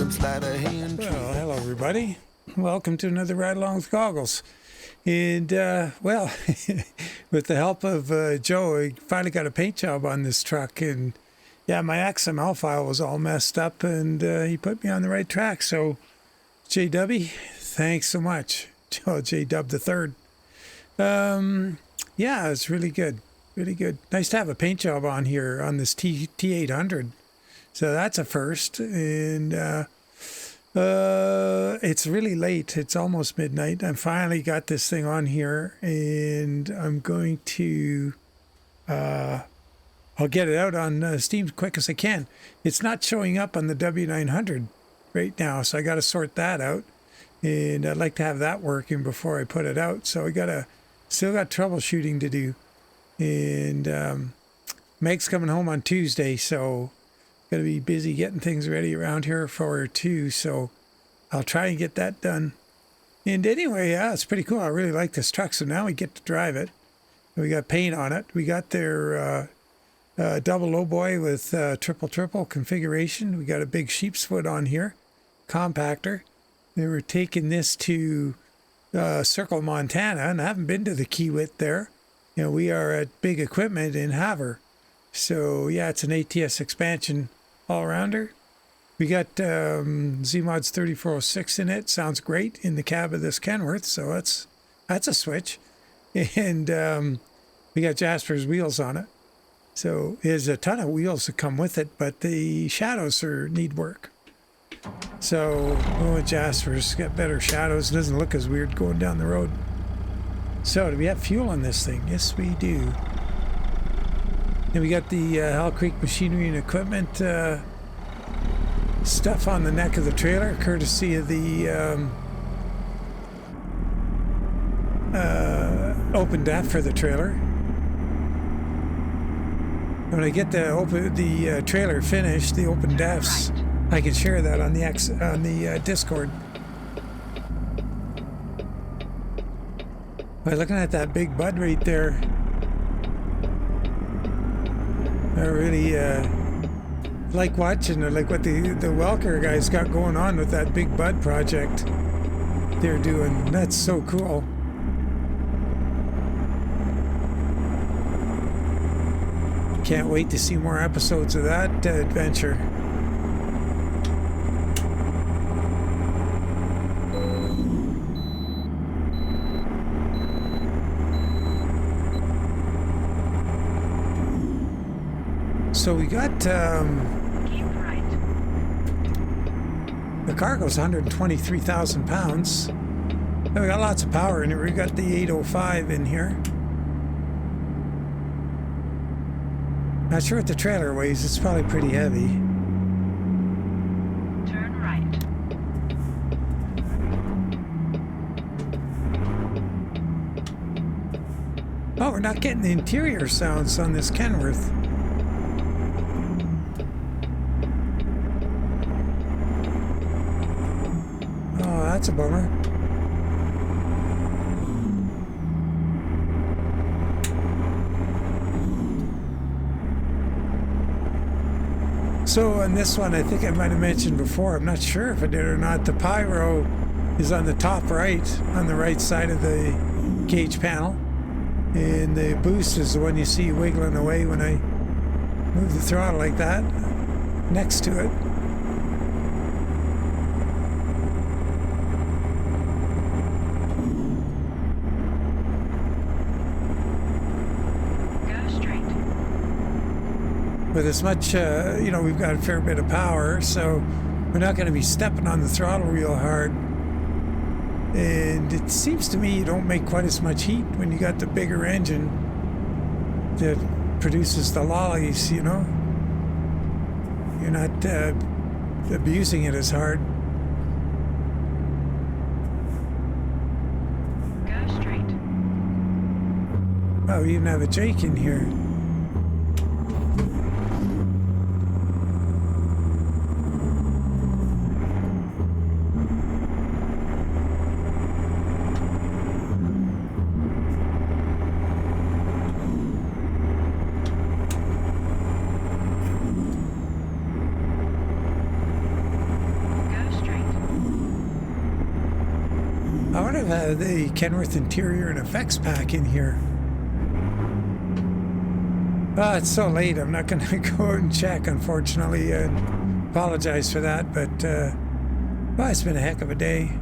them slide a hand. Well, hello everybody. Welcome to another Ride Along with Goggles. And, well, with the help of Joe, I finally got a paint job on this truck. And, yeah, my XML file was all messed up, and he put me on the right track. So, JW, thanks so much. Joe, JDUBBIII I. Yeah, it's really good. Really good. Nice to have a paint job on here on this T800. So that's a first. And it's really late. It's almost midnight. I finally got this thing on here, and I'm going to I'll get it out on Steam as quick as I can. It's not showing up on the W900 right now, so I got to sort that out. And I'd like to have that working before I put it out. So I still got troubleshooting to do. And Meg's coming home on Tuesday, so got to be busy getting things ready around here for her too. So I'll try and get that done. And anyway, yeah, it's pretty cool. I really like this truck. So now we get to drive it. We got paint on it. We got their double Lowboy with triple configuration. We got a big sheep's foot on here, compactor. They were taking this to Circle, Montana, and I haven't been to the Kiewit there. You know, we are at Big Equipment in Havre. So, yeah, it's an ATS Expansion all-rounder. We got Z-Mods 3406 in it. Sounds great in the cab of this Kenworth, so that's a switch. And we got Jaspers wheels on it. So there's a ton of wheels that come with it, but the shadows need work. So, Jaspers got better shadows. It doesn't look as weird going down the road. So, do we have fuel on this thing? Yes, we do. Then we got the Hell Creek Machinery and Equipment stuff on the neck of the trailer, courtesy of the open def for the trailer. When I get the trailer finished, the open defs, I can share that on the Discord. By looking at that big bud right there, I really like watching it, like what the Welker guys got going on with that big bud project they're doing. That's so cool. Can't wait to see more episodes of that adventure. So we got the cargo's 123,000 pounds. And we got lots of power in it. We got the 805 in here. Not sure what the trailer weighs. It's probably pretty heavy. Turn right. Oh, we're not getting the interior sounds on this Kenworth. Oh, that's a bummer. So on this one, I think I might have mentioned before, I'm not sure if I did or not, the pyro is on the top right, on the right side of the gauge panel. And the boost is the one you see wiggling away when I move the throttle like that, next to it. With as much, you know, we've got a fair bit of power, so we're not going to be stepping on the throttle real hard. And it seems to me you don't make quite as much heat when you got the bigger engine that produces the lollies, you know. You're not abusing it as hard. Go straight. Oh, we even have a Jake in here. Go I wonder if I have the Kenworth interior and effects pack in here. Oh, it's so late. I'm not going to go out and check, unfortunately. I apologize for that, but well, it's been a heck of a day.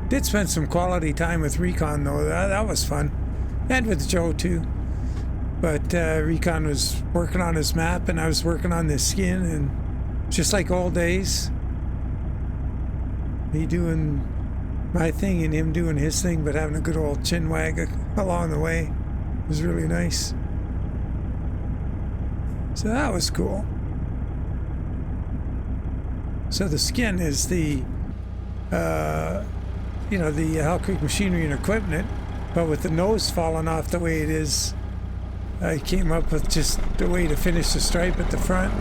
Did spend some quality time with Recon, though. That was fun. And with Joe, too. But Recon was working on his map, and I was working on this skin, and just like old days, me doing my thing and him doing his thing, but having a good old chin wag along the way. It was really nice. So that was cool. So the skin is the, you know, the Hell Creek machinery and equipment, but with the nose falling off the way it is, I came up with just the way to finish the stripe at the front.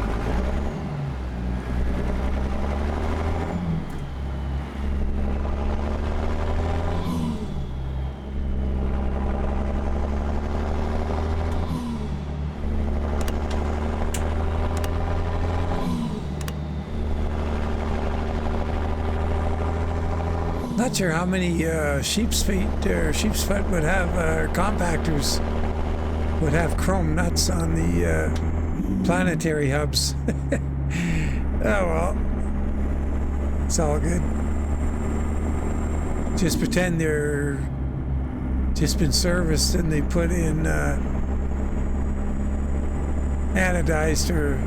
Not sure how many sheep's feet or sheep's foot would have compactors would have chrome nuts on the planetary hubs. Oh well, it's all good. Just pretend they're just been serviced and they put in anodized or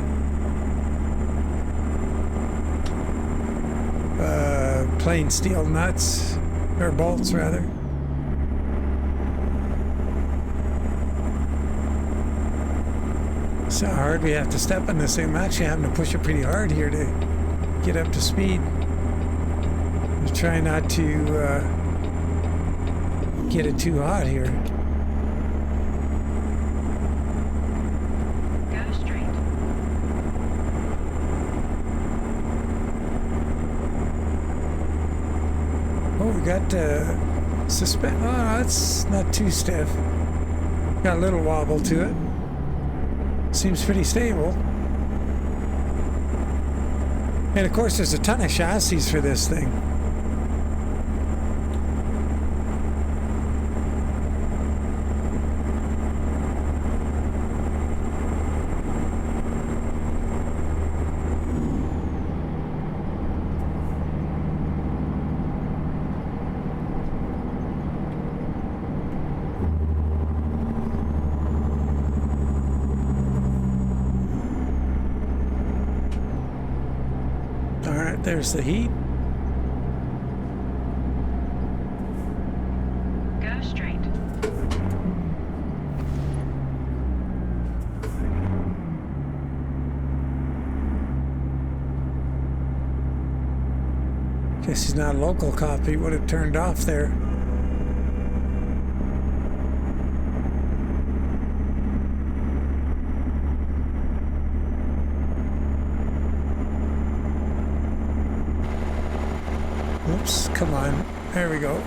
plain steel nuts, or bolts rather. So hard we have to step on this thing. I'm actually having to push it pretty hard here to get up to speed. I'm trying not to get it too hot here. Got suspend. Oh, it's not too stiff. Got a little wobble to it. Seems pretty stable. And of course, there's a ton of chassis for this thing. There's the heat. Go straight. Guess he's not a local cop. He would have turned off there. Oops, come on. There we go.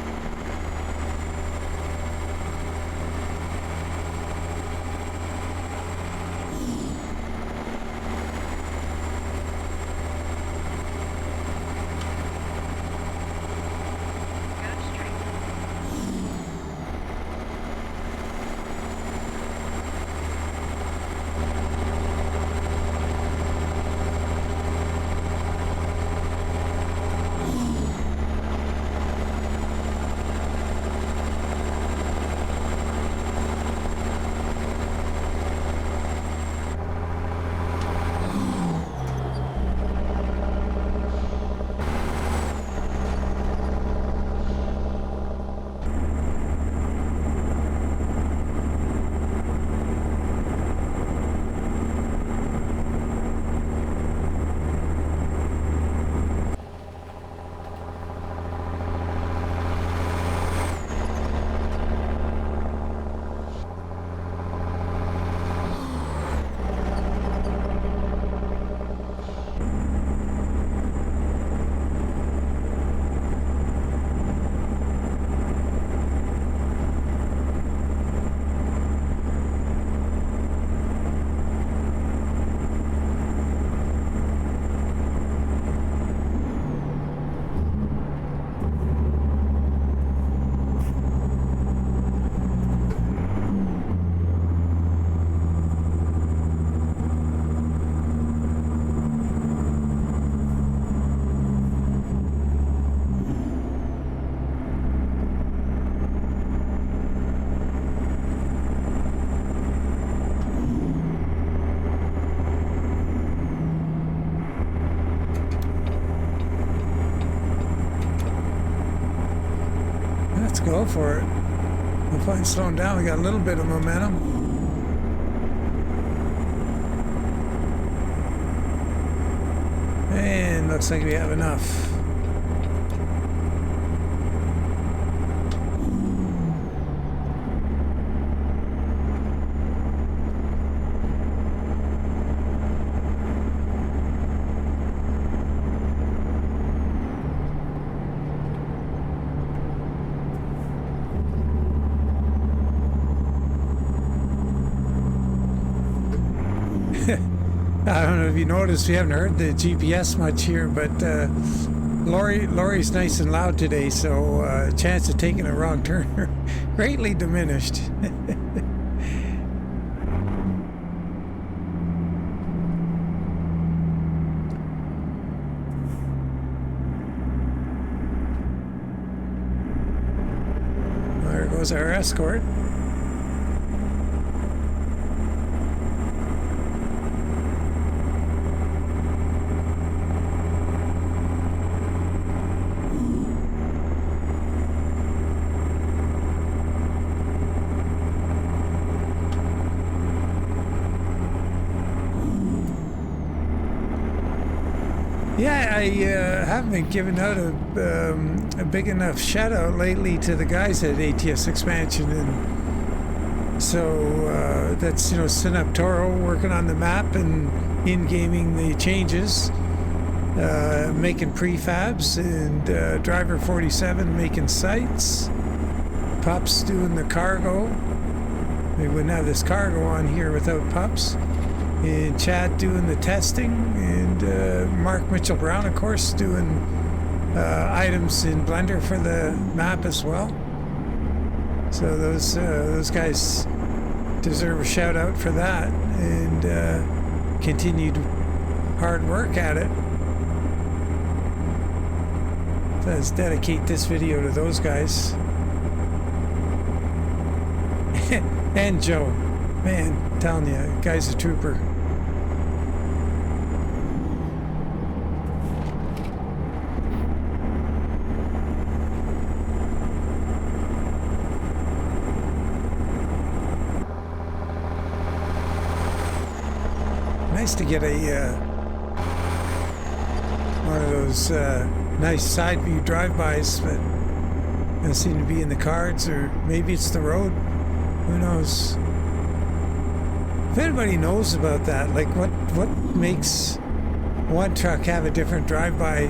go for it. We'll find slowing down. We got a little bit of momentum. And looks like we have enough. I don't know if you noticed, we haven't heard the GPS much here, but Lori's nice and loud today, so chance of taking a wrong turn greatly diminished. There goes our escort. Yeah, I haven't been giving out a big enough shout out lately to the guys at ATS Expansion, and so that's, you know, Sineptorro working on the map and in-gaming the changes, making prefabs, and Driver 47 making sites, Pups doing the cargo. We wouldn't have this cargo on here without Pups. And Chad doing the testing, and Mark Mitchell Brown, of course, doing items in Blender for the map as well. So those guys deserve a shout out for that, and continued hard work at it. So let's dedicate this video to those guys. And Joe, man, I'm telling you, guy's a trooper. Nice to get a one of those nice side view drive-bys, but doesn't seem to be in the cards, or maybe it's the road. Who knows? If anybody knows about that, like what makes one truck have a different drive-by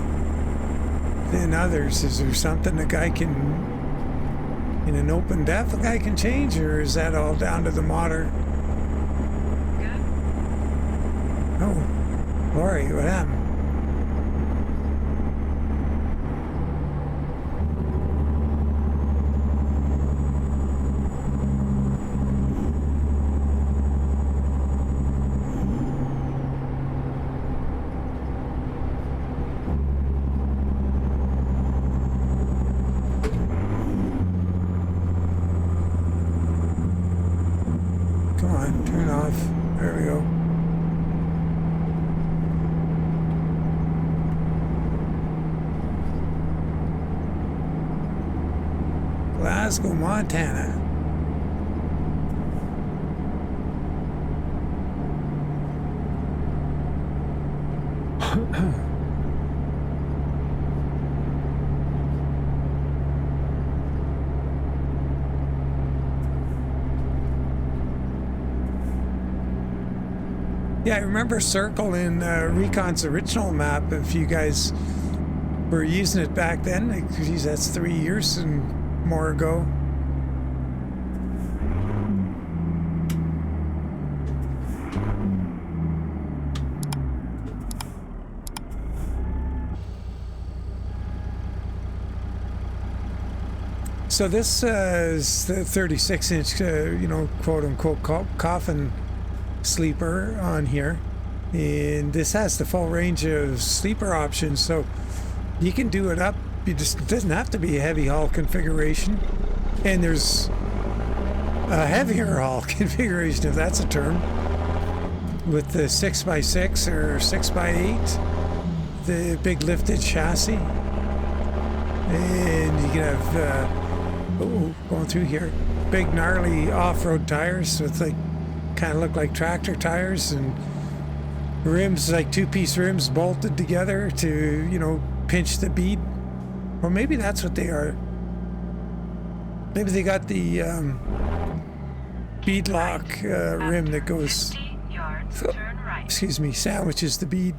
than others? Is there something a guy can, in an open depth, a guy can change, or is that all down to the modder? Oh, Lori, what happened? Come on, turn off. There we go. Glasgow, Montana. Yeah, I remember Circle in Recon's original map, if you guys were using it back then. Geez, that's 3 years and more ago. So this is the 36-inch, you know, quote-unquote coffin sleeper on here, and this has the full range of sleeper options, so you can do it up. It doesn't have to be a heavy haul configuration, and there's a heavier haul configuration, if that's a term, with the 6x6 or 6x8, the big lifted chassis, and you can have Oh, going through here. Big gnarly off-road tires with like, kind of look like tractor tires, and rims, like two-piece rims bolted together to, you know, pinch the bead. Or maybe that's what they are. Maybe they got the bead lock rim that goes, 50 yards, turn right. excuse me, sandwiches the bead.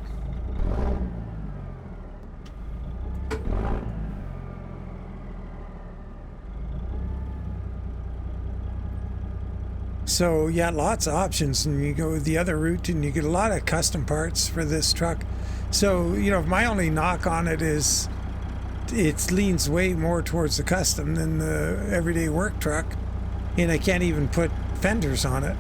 So yeah, lots of options, and you go the other route and you get a lot of custom parts for this truck. So, you know, my only knock on it is it leans way more towards the custom than the everyday work truck, and I can't even put fenders on it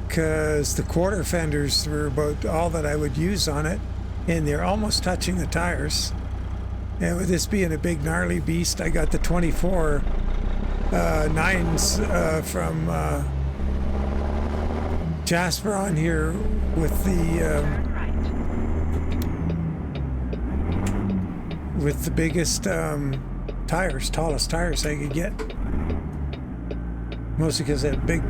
because the quarter fenders were about all that I would use on it, and they're almost touching the tires. And with this being a big gnarly beast, I got the 24 9s from Jasper on here with the Turn right. with the biggest tires, tallest tires I could get. Mostly because they have big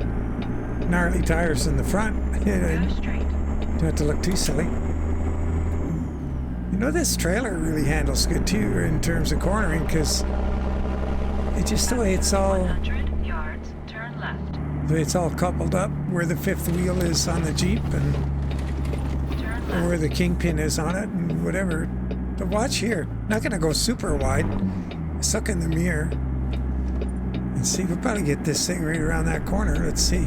gnarly tires in the front. Go straight. Don't have to look too silly. You know, this trailer really handles good too in terms of cornering, because it's just the way it's all, 100 yards, turn left. the way it's all coupled up, where the fifth wheel is on the Jeep and Turn or where left. the kingpin is on it and whatever. But watch here, not gonna go super wide. Let's look in the mirror and see. We'll probably get this thing right around that corner. Let's see.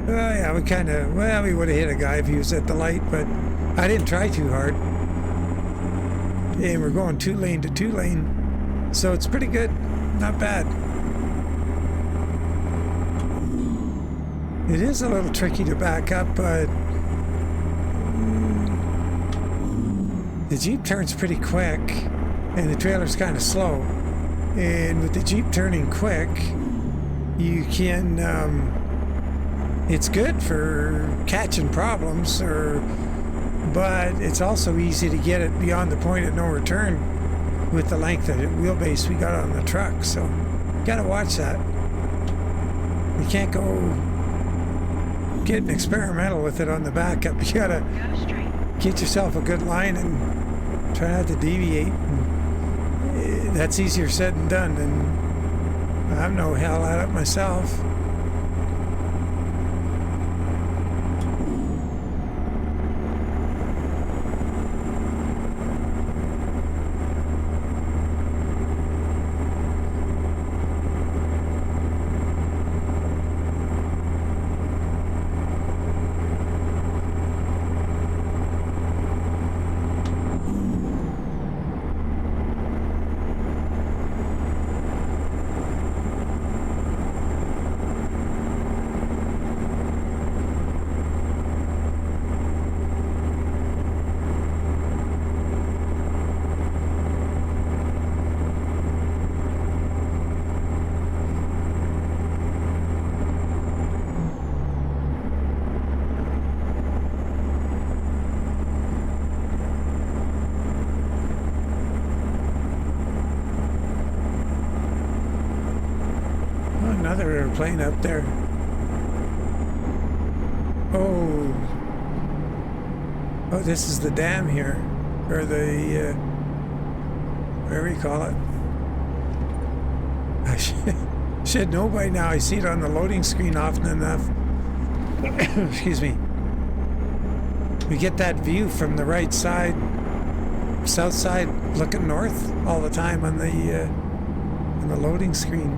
Oh yeah, we kind of, well, we would have hit a guy if he was at the light, but I didn't try too hard. And we're going 2-lane to 2-lane, so it's pretty good, not bad. It is a little tricky to back up, but the Jeep turns pretty quick, and the trailer's kind of slow. And with the Jeep turning quick, you can, it's good for catching problems, but it's also easy to get it beyond the point of no return with the length of the wheelbase we got on the truck. So you gotta watch that. You can't go getting experimental with it on the backup. You gotta Go straight. get yourself a good line and try not to deviate. And that's easier said than done, and I'm no hell at it myself. Another airplane up there. Oh, this is the dam here, or the whatever you call it. I should know by now. I see it on the loading screen often enough. Excuse me. We get that view from the right side, south side, looking north all the time on the loading screen.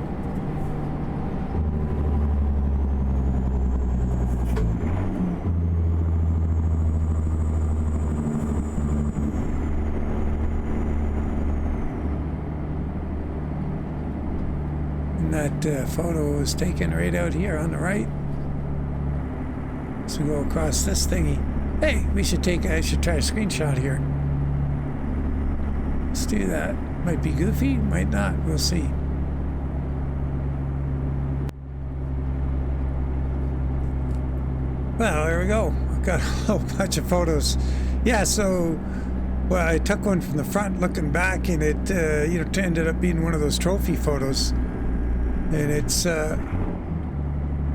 That photo was taken right out here on the right. So we go across this thingy. Hey, I should try a screenshot here. Let's do that. Might be goofy, might not. We'll see. Well, there we go. I've got a whole bunch of photos. Yeah, so Well, I took one from the front looking back, and it ended up being one of those trophy photos. And it's I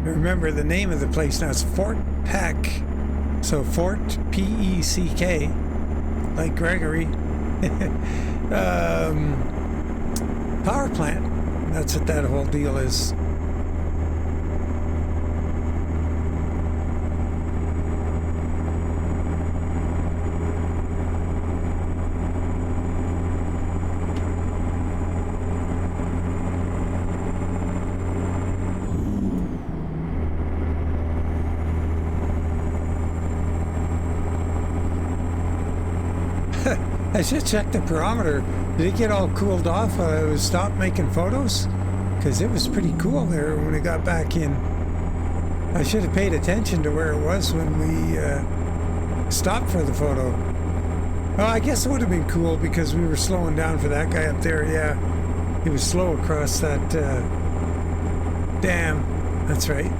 remember the name of the place now. It's Fort Peck. So Fort P-E-C-K, like Gregory. Power plant. That's what that whole deal is. I should check the barometer. Did it get all cooled off while I was stopped making photos? Because it was pretty cool there when we got back in. I should have paid attention to where it was when we stopped for the photo. Well, I guess it would have been cool because we were slowing down for that guy up there. Yeah, he was slow across that dam. That's right.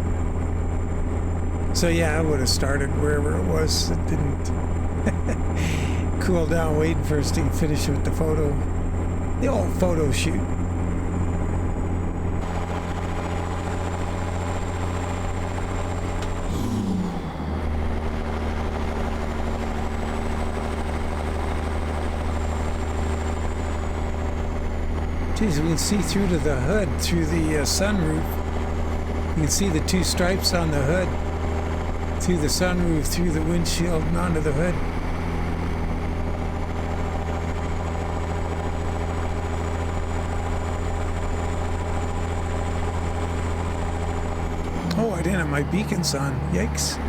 So yeah, I would have started wherever it was. It didn't cool down waiting for us to finish with the photo. The old photo shoot. Geez, we can see through to the hood, through the sunroof. You can see the two stripes on the hood, through the sunroof, through the windshield, and onto the hood. Oh, I didn't have my beacons on. Yikes.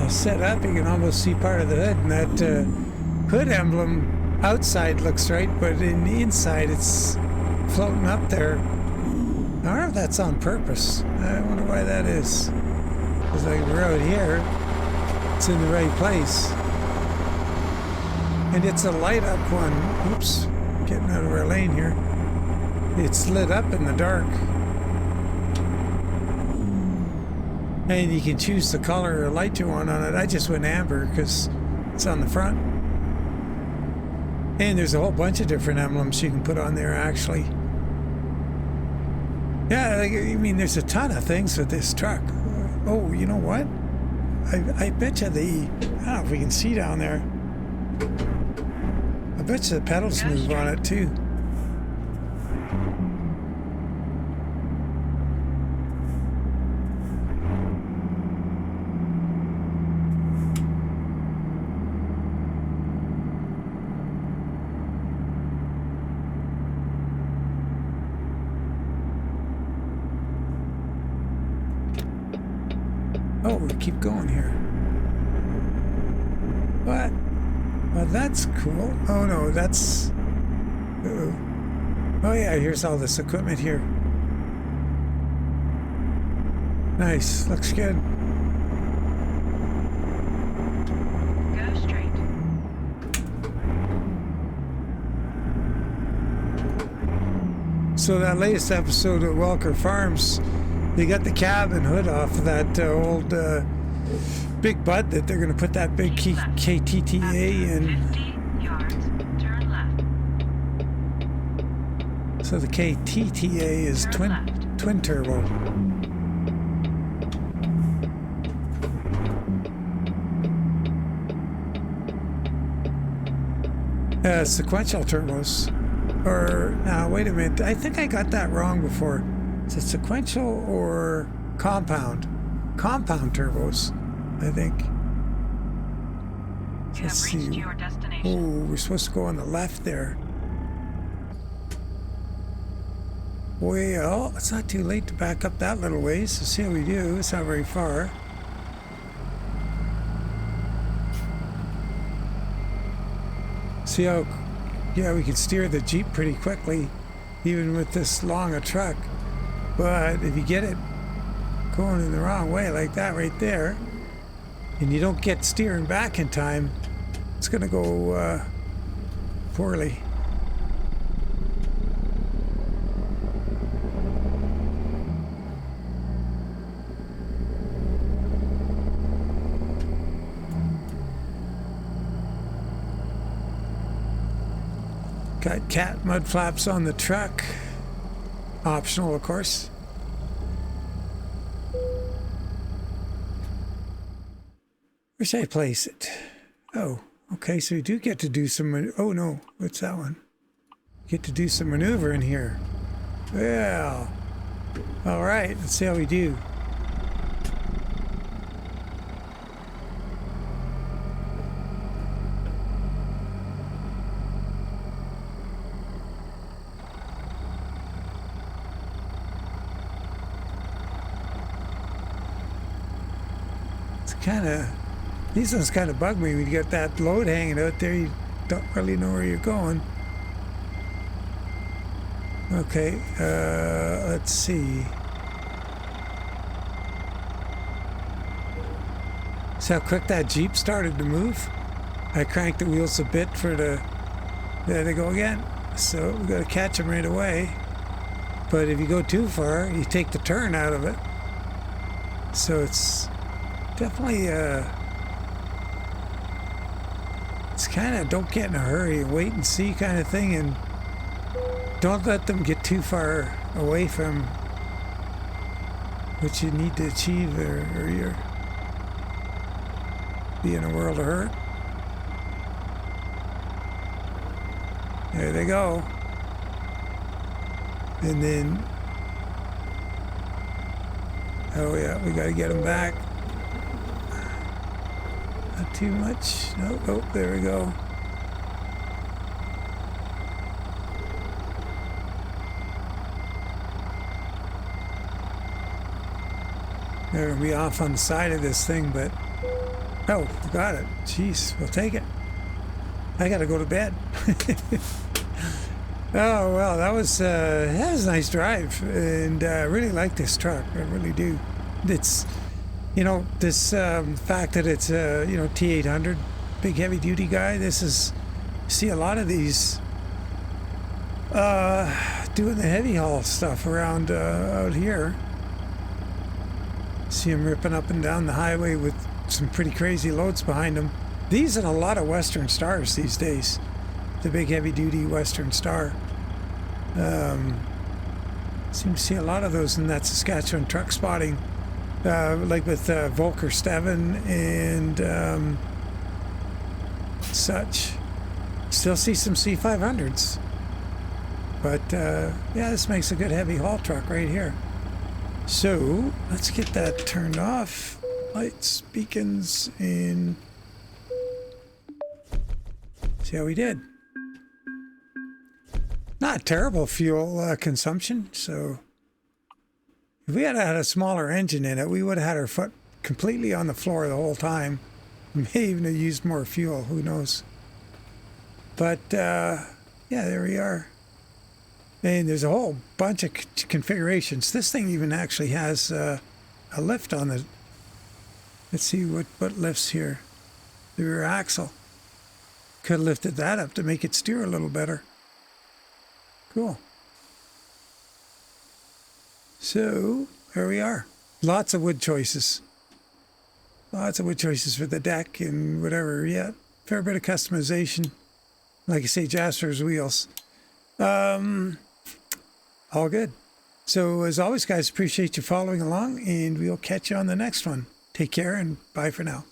Set up, you can almost see part of the hood, and that hood emblem outside looks right, but in the inside it's floating up there. I don't know if that's on purpose. I wonder why that is. Because like we're out here, it's in the right place. And it's a light up one. Oops, getting out of our lane here. It's lit up in the dark. And you can choose the color or light you want on it. I just went amber because it's on the front. And there's a whole bunch of different emblems you can put on there, actually. Yeah, I mean, there's a ton of things with this truck. Oh, you know what? I bet you I don't know if we can see down there. I bet you the pedals move on it, too. Oh, we keep going here. What? Well, that's cool. Oh no, that's... Uh-oh. Oh yeah, here's all this equipment here. Nice, looks good. Go straight. So that latest episode of Welker Farms, they got the cab and hood off of that old big butt that they're going to put that big KTTA in. 50 yards, turn left. So the KTTA is twin turbo. Sequential turbos. Or, now wait a minute, I think I got that wrong before. Is it sequential or compound? Compound turbos, I think. You Let's have reached see. your destination. Oh, we're supposed to go on the left there. Well, it's not too late to back up that little ways. So see how we do. It's not very far. See how, yeah, we can steer the Jeep pretty quickly, even with this long a truck. But if you get it going in the wrong way like that right there, and you don't get steering back in time, it's going to go poorly. Got cat mud flaps on the truck. Optional, of course. Where should I place it? Oh, okay, so we do get to do some... Oh, no. What's that one? Get to do some maneuvering here. Well, all right. Let's see how we do. Kind of, these ones kind of bug me when you get that load hanging out there. You don't really know where you're going. Okay, let's see. See how quick that Jeep started to move? I cranked the wheels a bit for the... There they go again. So we got to catch them right away. But if you go too far, you take the turn out of it. So it's... Definitely, it's kind of don't get in a hurry and wait and see kind of thing, and don't let them get too far away from what you need to achieve, or you'll be in a world of hurt. There they go. And then, oh yeah, we got to get them back. Not too much. Nope. Oh, there we go. They're gonna be off on the side of this thing, but oh, got it. Jeez, we'll take it. I gotta go to bed. Oh well, that was a nice drive, and I really like this truck. I really do. It's, you know, this fact that it's a, you know, T800, big heavy duty guy. This is, see a lot of these doing the heavy haul stuff around out here. See them ripping up and down the highway with some pretty crazy loads behind them. These and a lot of Western Stars these days. The big heavy duty Western Star. Seem to see a lot of those in that Saskatchewan truck spotting. Like with Volker Steven and such. Still see some C500s. But yeah, this makes a good heavy haul truck right here. So let's get that turned off. Lights, beacons, and see how we did. Not terrible fuel consumption. So if we had had a smaller engine in it, we would have had our foot completely on the floor the whole time. May even have used more fuel, who knows. But yeah, there we are. And there's a whole bunch of configurations. This thing even actually has a lift on the, let's see what lifts here. The rear axle. Could have lifted that up to make it steer a little better. Cool. So, there we are. Lots of wood choices. Lots of wood choices for the deck and whatever. Yeah, fair bit of customization. Like I say, Jaspers wheels. All good. So, as always, guys, appreciate you following along, and we'll catch you on the next one. Take care, and bye for now.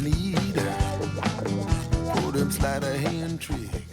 Need for them sleight of hand tricks.